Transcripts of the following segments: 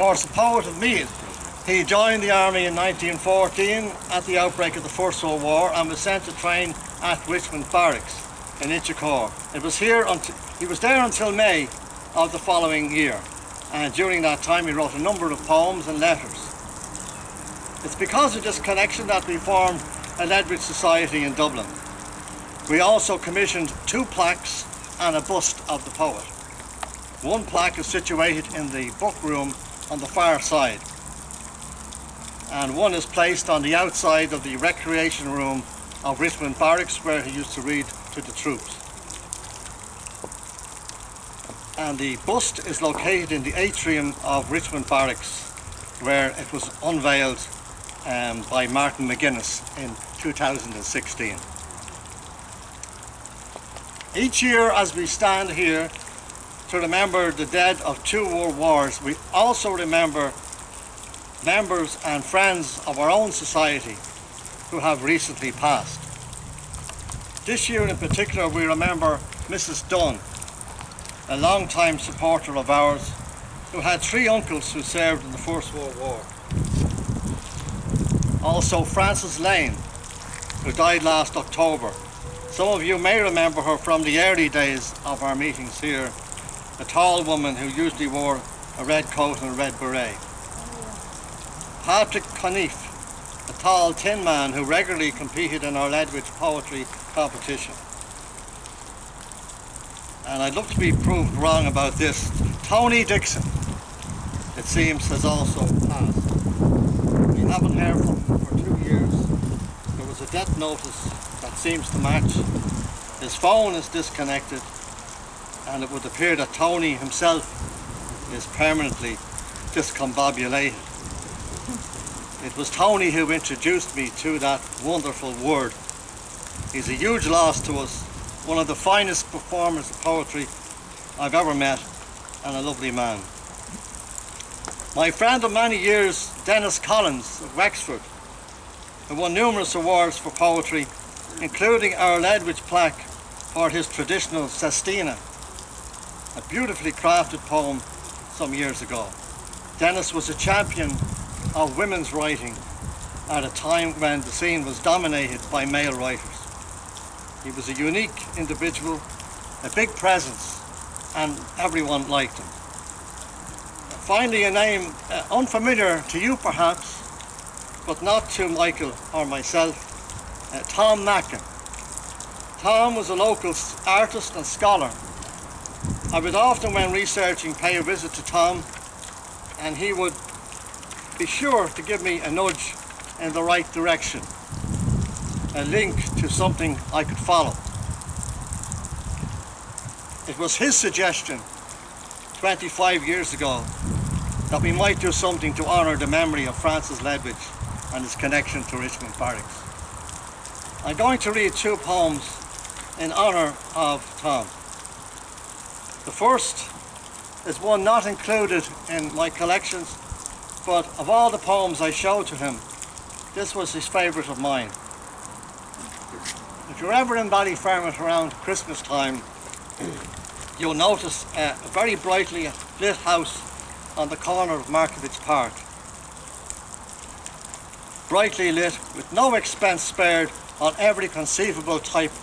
course, a poet of Meath. He joined the army in 1914 at the outbreak of the First World War and was sent to train at Richmond Barracks in Inchicore. He was there until May of the following year, and during that time he wrote a number of poems and letters. It's because of this connection that we formed a Ledwidge Society in Dublin. We also commissioned 2 plaques and a bust of the poet. One plaque is situated in the book room on the far side, and one is placed on the outside of the recreation room of Richmond Barracks, where he used to read to the troops. And the bust is located in the atrium of Richmond Barracks, where it was unveiled by Martin McGuinness in 2016. Each year, as we stand here to remember the dead of 2 world wars, we also remember members and friends of our own society who have recently passed. This year in particular, we remember Mrs. Dunn, a long-time supporter of ours, who had 3 uncles who served in the First World War. Also Frances Lane, who died last October. Some of you may remember her from the early days of our meetings here, a tall woman who usually wore a red coat and a red beret. Patrick Conniff, a tall, thin man who regularly competed in our Ledwidge poetry competition. And I'd love to be proved wrong about this. Tony Dixon, it seems, has also passed. We haven't heard from him for 2 years. There was a death notice that seems to match. His phone is disconnected, and it would appear that Tony himself is permanently discombobulated. It was Tony who introduced me to that wonderful word. He's a huge loss to us, one of the finest performers of poetry I've ever met, and a lovely man. My friend of many years, Dennis Collins of Wexford, who won numerous awards for poetry, including our Ledwidge plaque for his traditional Sestina, a beautifully crafted poem some years ago. Dennis was a champion of women's writing at a time when the scene was dominated by male writers. He was a unique individual, a big presence, and everyone liked him. Finally, a name unfamiliar to you perhaps, but not to Michael or myself, Tom Mackin. Tom was a local artist and scholar. I would often, when researching, pay a visit to Tom, and he would be sure to give me a nudge in the right direction, a link to something I could follow. It was his suggestion 25 years ago that we might do something to honour the memory of Francis Ledwidge and his connection to Richmond Barracks. I'm going to read 2 poems in honour of Tom. The first is one not included in my collections, but of all the poems I showed to him, this was his favourite of mine. If you're ever in Ballyfermot around Christmas time, you'll notice a very brightly lit house on the corner of Markovich Park. Brightly lit, with no expense spared on every conceivable type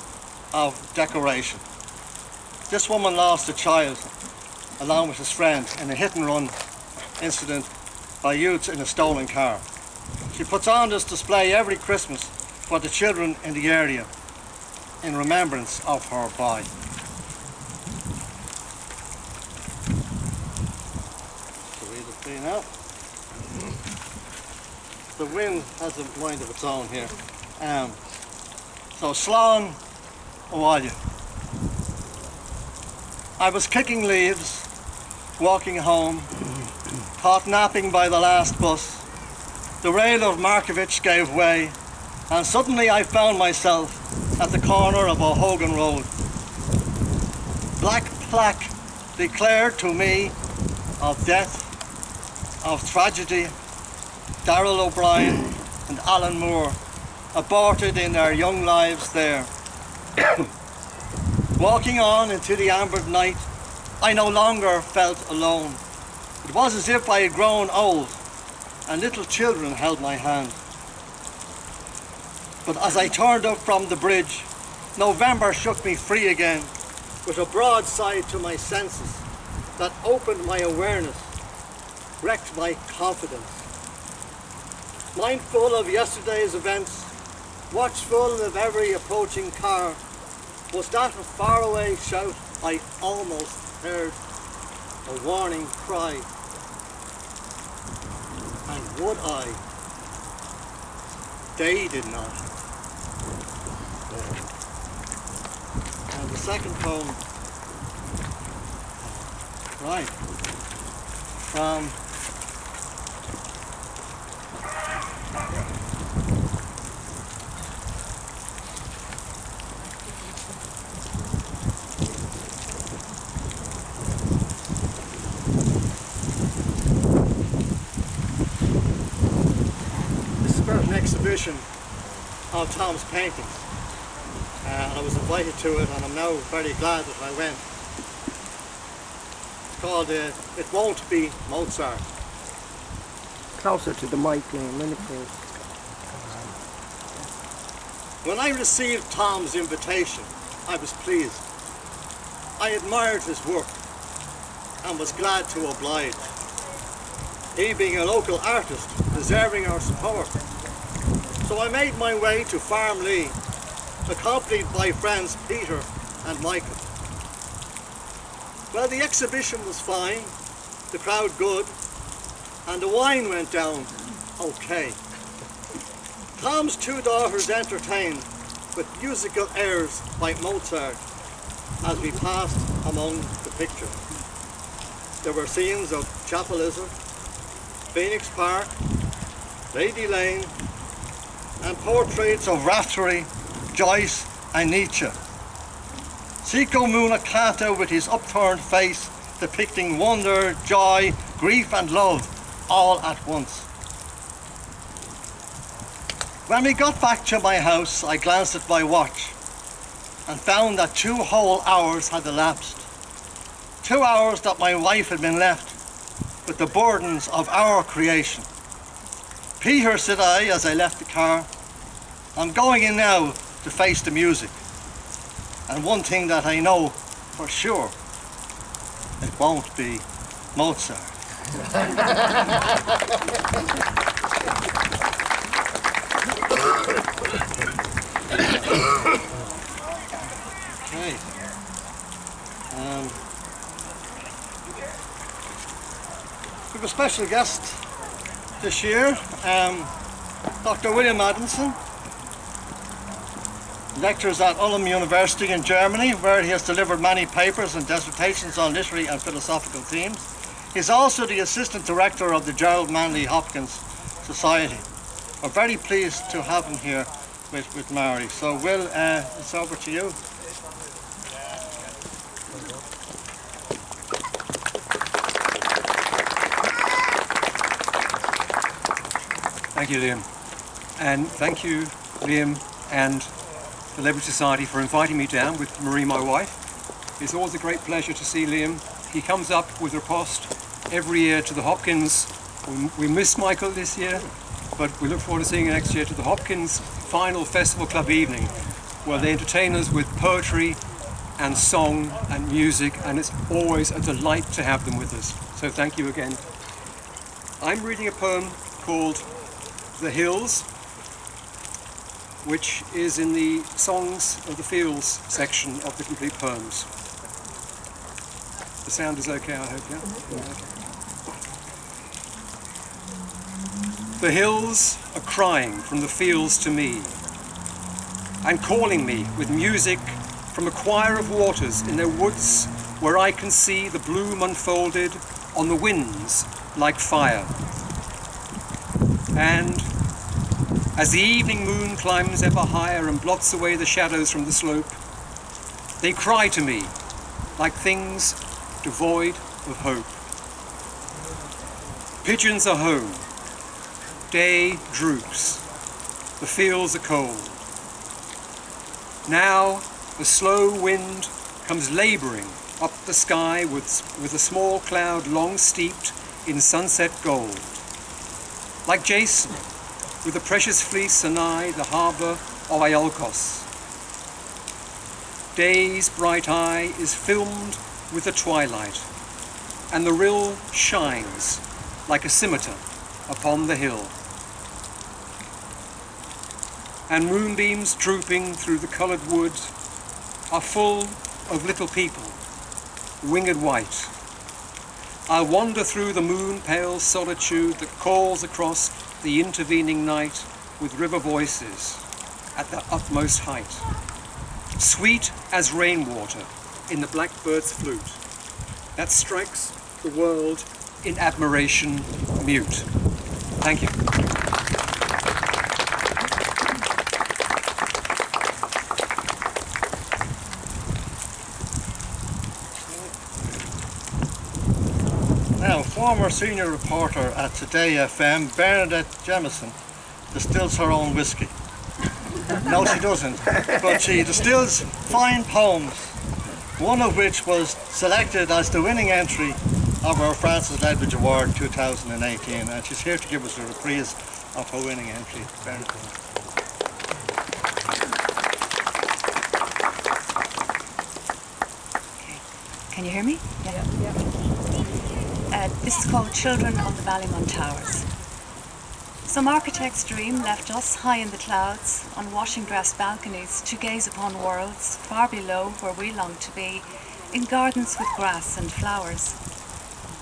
of decoration. This woman lost a child, along with his friend, in a hit-and-run incident by youths in a stolen car. She puts on this display every Christmas for the children in the area in remembrance of her boy. To read it to you now. The wind has a mind of its own here. So Slán Óáile. I was kicking leaves, walking home, caught napping by the last bus. The rail of Markovich gave way, and suddenly I found myself at the corner of O'Hogan Road. Black plaque declared to me of death, of tragedy. Darrell O'Brien and Alan Moore aborted in their young lives there. Walking on into the ambered night, I no longer felt alone. It was as if I had grown old and little children held my hand. But as I turned up from the bridge, November shook me free again with a broadside to my senses that opened my awareness, wrecked my confidence. Mindful of yesterday's events, watchful of every approaching car, was that a faraway shout I almost heard, a warning cry. And would I? They did not. And the second poem, right, from exhibition of Tom's paintings, and I was invited to it, and I'm now very glad that I went. It's called It Won't Be Mozart. Closer to the mic, Liam, please. When I received Tom's invitation, I was pleased. I admired his work and was glad to oblige. He being a local artist, deserving our support. So I made my way to Farm Lee, accompanied by friends Peter and Michael. Well, the exhibition was fine, the crowd good, and the wine went down okay. Tom's two daughters entertained with musical airs by Mozart as we passed among the pictures. There were scenes of Chapel-Izard, Phoenix Park, Lady Lane, and portraits of Raftery, Joyce and Nietzsche. Seco Muna Kata with his upturned face depicting wonder, joy, grief and love all at once. When we got back to my house, I glanced at my watch and found that 2 whole hours had elapsed. 2 hours that my wife had been left with the burdens of our creation. Peter, said I as I left the car, I'm going in now to face the music. And one thing that I know for sure, it won't be Mozart. Okay. We have a special guest this year, Dr. William Adamson. Lectures at Ulm University in Germany, where he has delivered many papers and dissertations on literary and philosophical themes. He's also the Assistant Director of the Gerald Manley Hopkins Society. We're very pleased to have him here with Mary. So Will, it's over to you. Thank you, Liam. And thank you, Liam, and the Ledwidge Society for inviting me down with Marie, my wife. It's always a great pleasure to see Liam. He comes up with riposte every year to the Hopkins. We missed Michael this year, but we look forward to seeing him next year to the Hopkins Final Festival Club evening, where they entertain us with poetry and song and music, and it's always a delight to have them with us. So thank you again. I'm reading a poem called The Hills, which is in the Songs of the Fields section of the complete poems. The sound is okay, I hope, yeah? The hills are crying from the fields to me, and calling me with music from a choir of waters in their woods, where I can see the bloom unfolded on the winds like fire. And as the evening moon climbs ever higher and blots away the shadows from the slope, they cry to me like things devoid of hope. Pigeons are home, day droops, the fields are cold. Now the slow wind comes labouring up the sky with a small cloud long steeped in sunset gold. Like Jason, with the precious fleece anigh the harbour of Iolcos. Day's bright eye is filmed with the twilight, and the rill shines like a scimitar upon the hill. And moonbeams drooping through the coloured wood are full of little people, winged white. I'll wander through the moon-pale solitude that calls across the intervening night with river voices at their utmost height, sweet as rainwater in the blackbird's flute that strikes the world in admiration mute. Thank you. Now, former senior reporter at Today FM, Bernadette Jemison, distills her own whiskey. No, she doesn't, but she distills fine poems, one of which was selected as the winning entry of our Francis Ledwidge Award 2018, and she's here to give us a reprise of her winning entry. Bernadette. Can you hear me? Yeah. This is called Children of the Ballymont Towers. Some architect's dream left us high in the clouds on washing grass balconies to gaze upon worlds far below where we long to be, in gardens with grass and flowers.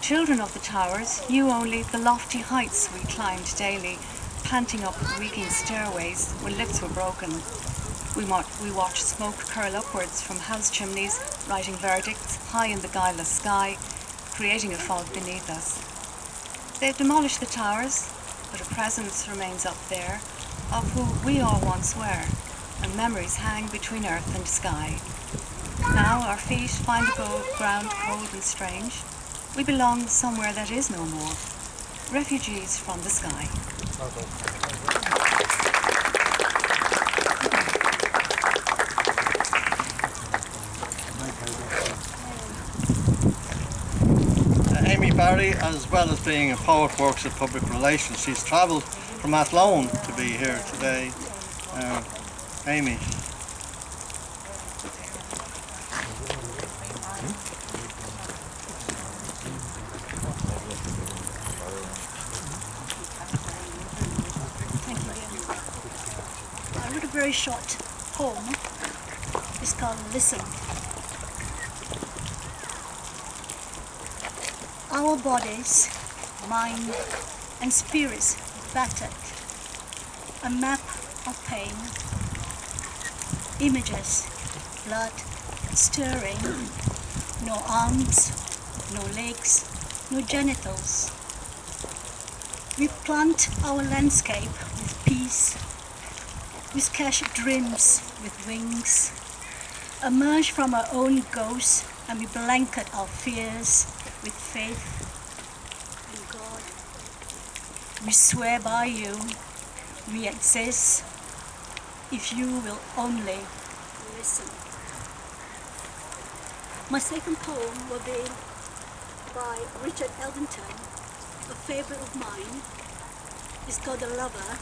Children of the towers knew only the lofty heights we climbed daily, panting up reeking stairways when lifts were broken. We watched smoke curl upwards from house chimneys, writing verdicts high in the guileless sky, creating a fog beneath us. They've demolished the towers, but a presence remains up there of who we all once were, and memories hang between earth and sky. Now our feet find the ground cold and strange. We belong somewhere that is no more, refugees from the sky. Amy Barry, as well as being a poet, works in public relations. She's travelled from Athlone to be here today. Amy. I wrote a very short poem. It's called Listen. Our bodies, mind and spirits battered, a map of pain, images, blood stirring, no arms, no legs, no genitals. We plant our landscape with peace, we sketch dreams with wings, emerge from our own ghosts, and we blanket our fears with faith in God. We swear by you, we exist, if you will only listen. My second poem will be by Richard Eldington, a favorite of mine. It's called The Lover.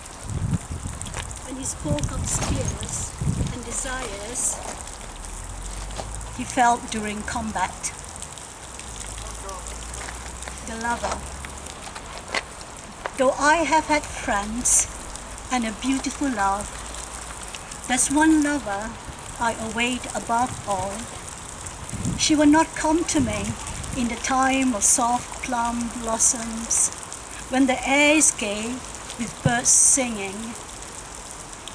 When he spoke of spears and desires he felt during combat. The lover. Though I have had friends and a beautiful love, there's one lover I await above all. She will not come to me in the time of soft plum blossoms, when the air is gay with birds singing,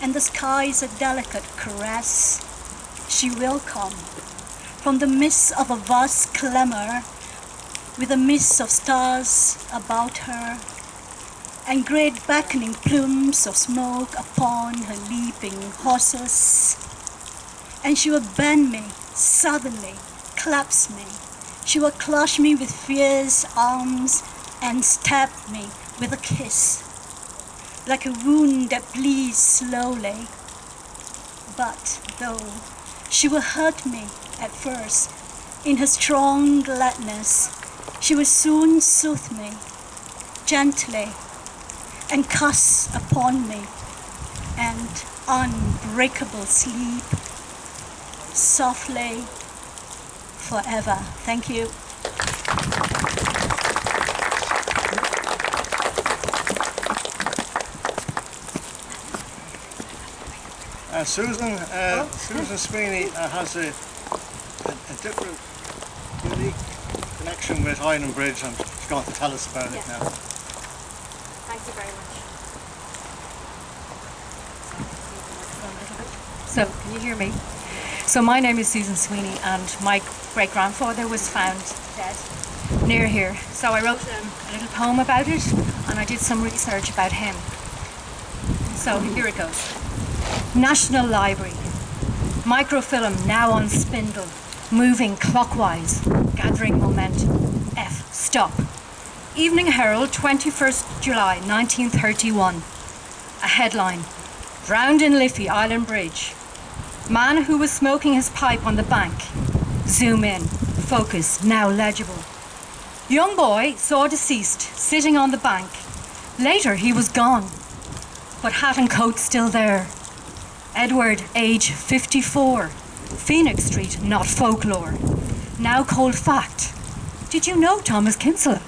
and the sky is a delicate caress. She will come from the midst of a vast clamor, with a mist of stars about her, and great beckoning plumes of smoke upon her leaping horses. And she will bend me suddenly, clasp me. She will clutch me with fierce arms and stab me with a kiss, like a wound that bleeds slowly. But though she will hurt me at first, in her strong gladness, she will soon soothe me gently and cuss upon me, and unbreakable sleep softly forever. Thank you. Susan Sweeney has a different, unique connection with Island Bridge, and she's going to tell us about it now. Thank you very much. So, can you hear me? So my name is Susan Sweeney, and my great-grandfather was found dead near here. So I wrote a little poem about it, and I did some research about him. So here it goes. National Library. Microfilm now on spindle, moving clockwise, gathering momentum. F. Stop. Evening Herald, 21st July 1931. A headline. Drowned in Liffey, Island Bridge. Man who was smoking his pipe on the bank. Zoom in. Focus. Now legible. Young boy saw deceased sitting on the bank. Later he was gone, but hat and coat still there. Edward, age 54. Phoenix Street, not folklore. Now cold fact. Did you know Thomas Kinsella?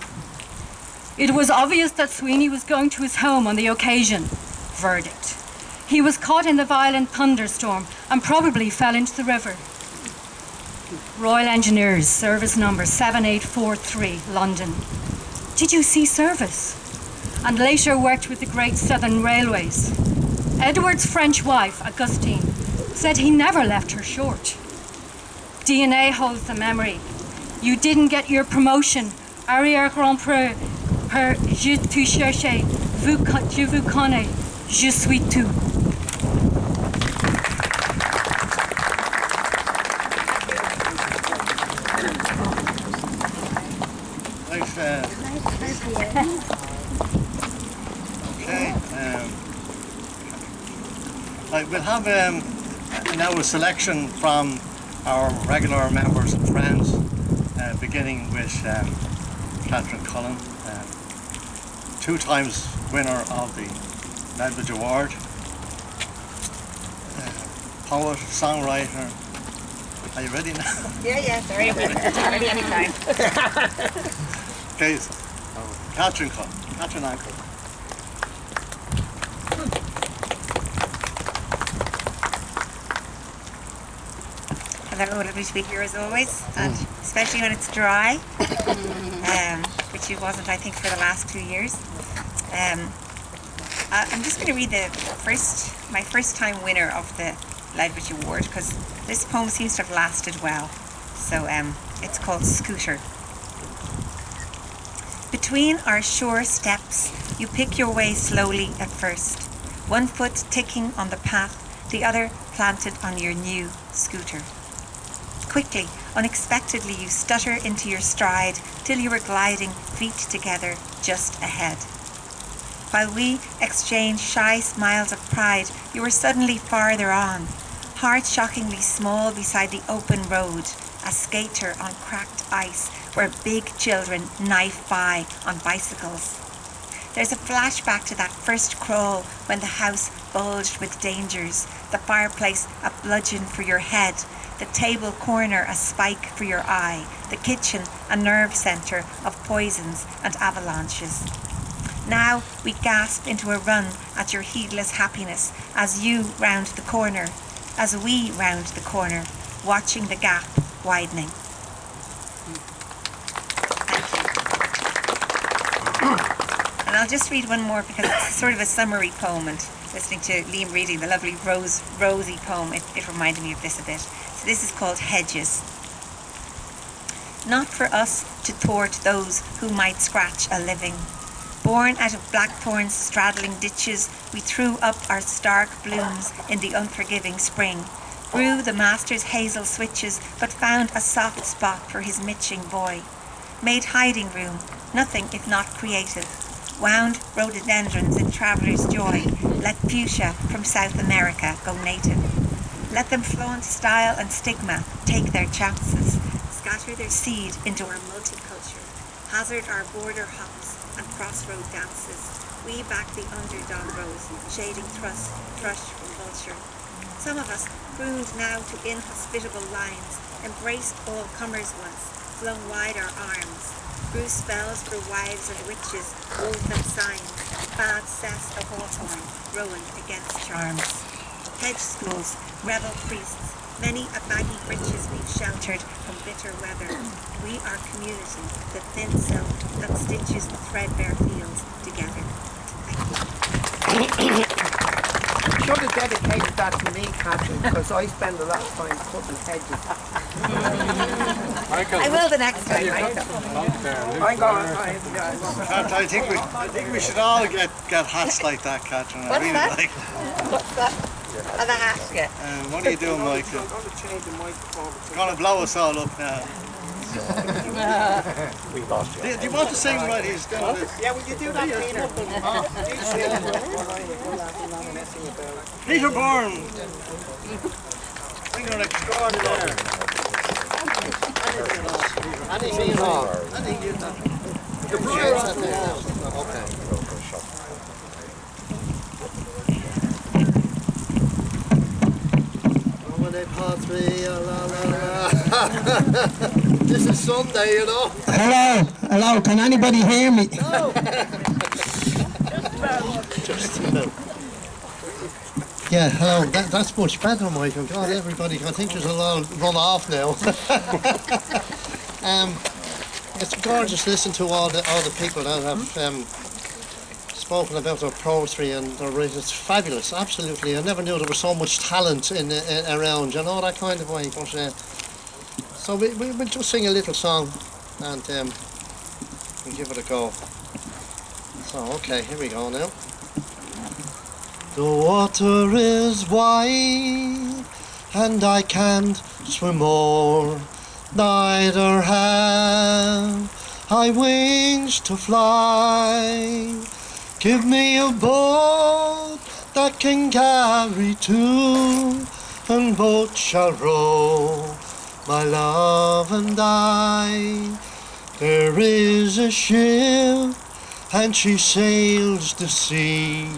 It was obvious that Sweeney was going to his home on the occasion. Verdict. He was caught in the violent thunderstorm and probably fell into the river. Royal Engineers, service number 7843, London. Did you see service? And later worked with the Great Southern Railways. Edward's French wife, Augustine, said he never left her short. DNA holds the memory. You didn't get your promotion. Arrière-grand-prix, per je te cherchais, je vous connais, je suis tout. We'll have now a selection from our regular members and friends, beginning with Catherine Cullen, 2 times winner of the Ledwidge Award, poet, songwriter. Are you ready now? Yeah, very ready. Ready anytime. Okay, so Catherine Cullen, Catherine Ankle. Hello, lovely to be here as always, and especially when it's dry, which it wasn't, I think, for the last 2 years. I'm just going to read my first time winner of the Ledwidge Award, because this poem seems to have lasted well. So it's called Scooter. Between our sure steps, you pick your way slowly at first, one foot ticking on the path, the other planted on your new scooter. Quickly, unexpectedly, you stutter into your stride till you are gliding feet together just ahead. While we exchange shy smiles of pride, you are suddenly farther on, heart-shockingly small beside the open road, a skater on cracked ice where big children knife by on bicycles. There's a flashback to that first crawl when the house bulged with dangers, the fireplace a bludgeon for your head, the table corner a spike for your eye, the kitchen a nerve centre of poisons and avalanches. Now we gasp into a run at your heedless happiness as you round the corner, as we round the corner, watching the gap widening. And I'll just read one more because it's sort of a summary poem, and listening to Liam reading the lovely rosy poem, it reminded me of this a bit. So this is called Hedges. Not for us to thwart those who might scratch a living. Born out of blackthorns straddling ditches, we threw up our stark blooms in the unforgiving spring. Grew the master's hazel switches, but found a soft spot for his mitching boy. Made hiding room, nothing if not creative. Wound rhododendrons in traveller's joy. Let fuchsia from South America go native. Let them flaunt style and stigma, take their chances. Scatter their seed into our multiculture. Hazard our border hops and crossroad dances. We back the underdog rose, shading thrush from vulture. Some of us, crooned now to inhospitable lines, embraced all comers once, flung wide our arms, grew spells for wives and witches, wove them signs, bade cess the hawthorn, rowan against charms. Hedge schools, rebel priests, many a baggy breeches we've sheltered from bitter weather. We are community, the thin silk that stitches the threadbare fields together. Thank you. Should have dedicated that to me, Catherine, because I spend a lot of time cutting hedges. I will the next time. I'm going. I think we should all get hats like that, Catherine. I really that? like. What's that? Oh, the hat, yeah. What are you doing, Michael? I'm going to change the microphone. It's going to blow us all up now. We lost you. Do you want to sing while he's doing this? Yeah, will you do that, Peter? Peter Bourne! Singer extraordinaire. Anything at all? The Bruce. Okay. When they pass me, la la la. This is Sunday, you know. Hello, can anybody hear me? No. Just yeah, hello. That's much better, Michael. God, everybody, I think there's a lot run off now. It's gorgeous listening to all the people that have spoken about their poetry and their writing. It's fabulous, absolutely. I never knew there was so much talent around, you know, that kind of way. But, so we'll just sing a little song and we'll give it a go. So, okay, here we go now. The water is wide and I can't swim more, neither have I wings to fly. Give me a boat that can carry two, and both shall row, my love and I. There is a ship, and she sails the sea.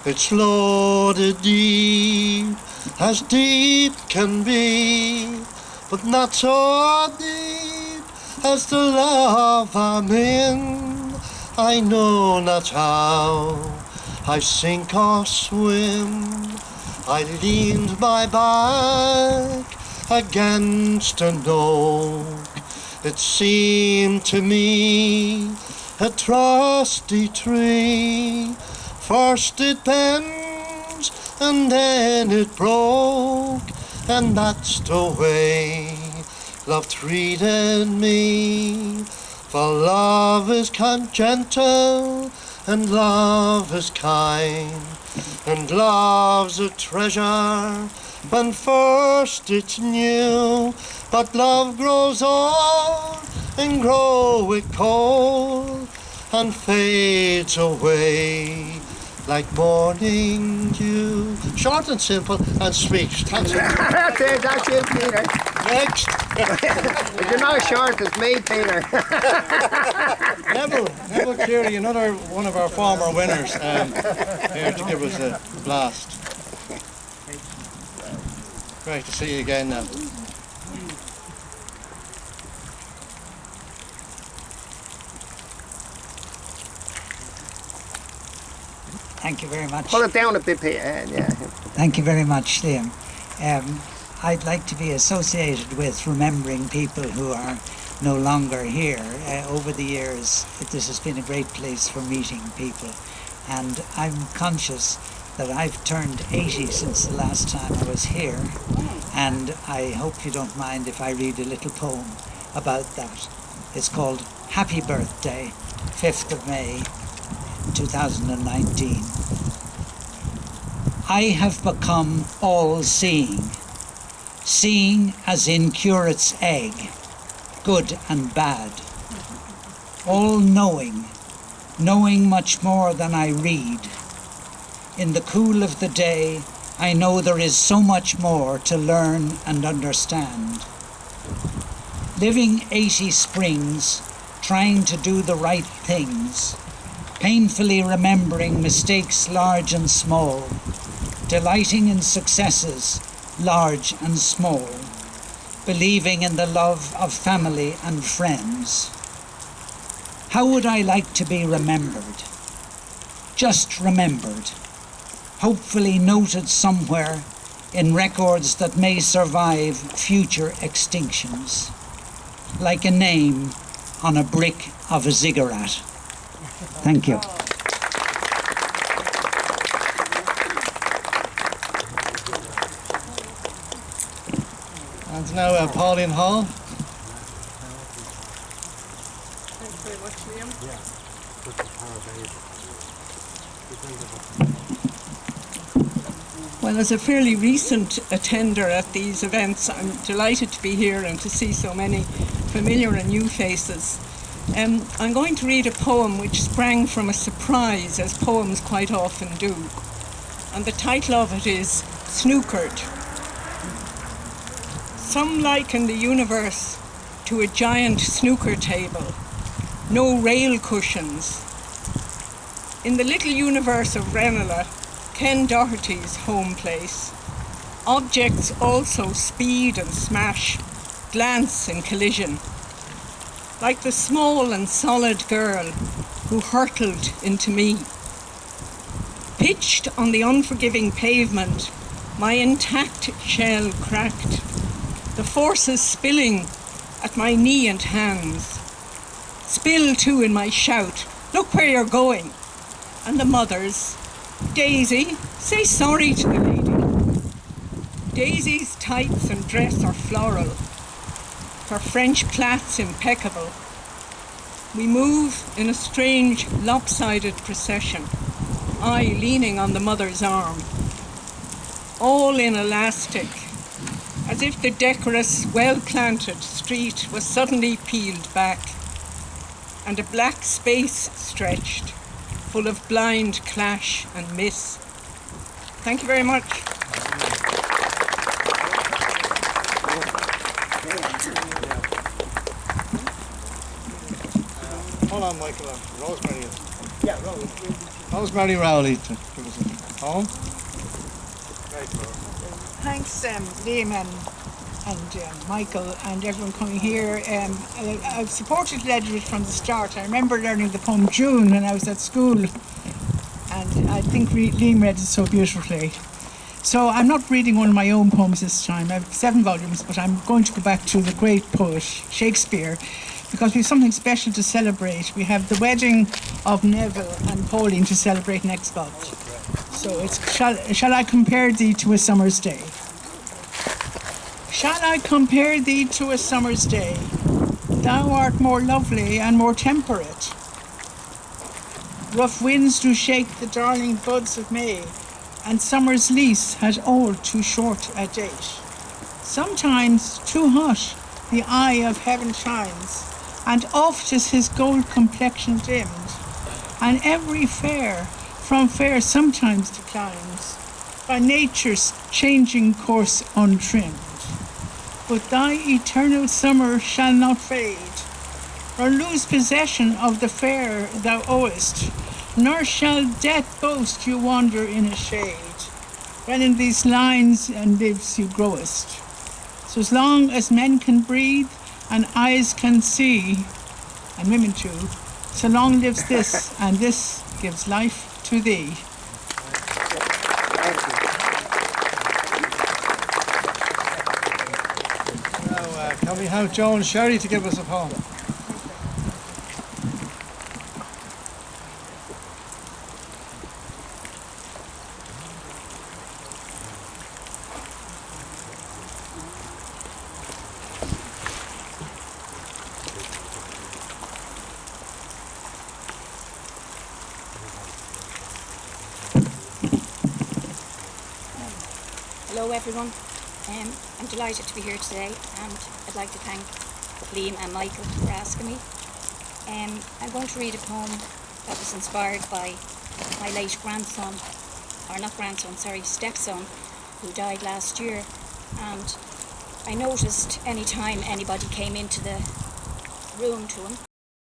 It's loaded deep can be, but not so deep as the love I'm in. I know not how I sink or swim. I leaned my back against an oak. It seemed to me a trusty tree. First it bends and then it broke, and that's the way love treated me. For love is gentle, and love is kind, and love's a treasure when first it's new. But love grows old and groweth cold, and fades away like morning dew. Short and simple and sweet. Thanks. That's it, Peter. Next. If you're not short as me, Peter. Neville Cleary, another one of our former winners, here to give us a blast. Great to see you again now. Thank you very much. Pull it down a bit, Peter. Yeah. Thank you very much, Liam. I'd like to be associated with remembering people who are no longer here. Over the years, this has been a great place for meeting people, and I'm conscious that I've turned 80 since the last time I was here, and I hope you don't mind if I read a little poem about that. It's called Happy Birthday, 5th of May, 2019. I have become all-seeing, seeing as in curate's egg, good and bad, all-knowing, knowing much more than I read. In the cool of the day, I know there is so much more to learn and understand. Living 80 springs, trying to do the right things, painfully remembering mistakes large and small, delighting in successes large and small, believing in the love of family and friends. How would I like to be remembered? Just remembered, hopefully noted somewhere in records that may survive future extinctions, like a name on a brick of a ziggurat. Thank you. And now Pauline Hall. Thanks very much, Liam. Well, as a fairly recent attender at these events, I'm delighted to be here and to see so many familiar and new faces. I'm going to read a poem which sprang from a surprise, as poems quite often do. And the title of it is Snookered. Some liken the universe to a giant snooker table. No rail cushions. In the little universe of Ranelagh, Ken Doherty's home place, objects also speed and smash, glance and collision. Like the small and solid girl who hurtled into me. Pitched on the unforgiving pavement, my intact shell cracked, the forces spilling at my knee and hands. Spill too in my shout, look where you're going. And the mothers, Daisy, say sorry to the lady. Daisy's tights and dress are floral, her French plaits impeccable. We move in a strange, lopsided procession, I leaning on the mother's arm, all in elastic, as if the decorous, well-planted street was suddenly peeled back, and a black space stretched, full of blind clash and miss. Thank you very much. Hold on, Michael. Rosemary is. Yeah, Rosemary Rowley to give us a poem. Thanks, Liam and Michael and everyone coming here. I've supported Ledwidge from the start. I remember learning the poem June when I was at school, and I think Liam read it so beautifully. So I'm not reading one of my own poems this time. I have 7 volumes, but I'm going to go back to the great poet Shakespeare, because we have something special to celebrate. We have the wedding of Neville and Pauline to celebrate next month. So it's shall I compare thee to a summer's day? Shall I compare thee to a summer's day? Thou art more lovely and more temperate. Rough winds do shake the darling buds of May, and summer's lease has all too short a date. Sometimes too hot the eye of heaven shines, and oft is his gold complexion dimmed, and every fair from fair sometimes declines, by nature's changing course untrimmed. But thy eternal summer shall not fade, nor lose possession of the fair thou owest, nor shall death boast you wander in a shade, when in these lines and lives you growest. So as long as men can breathe and eyes can see, and women too, so long lives this, and this gives life to thee. Now, can we have Joan Sherry to give us a poem? Hello everyone, I'm delighted to be here today, and I'd like to thank Liam and Michael for asking me. I'm going to read a poem that was inspired by my late grandson, or not grandson, sorry, stepson, who died last year, and I noticed any time anybody came into the room to him,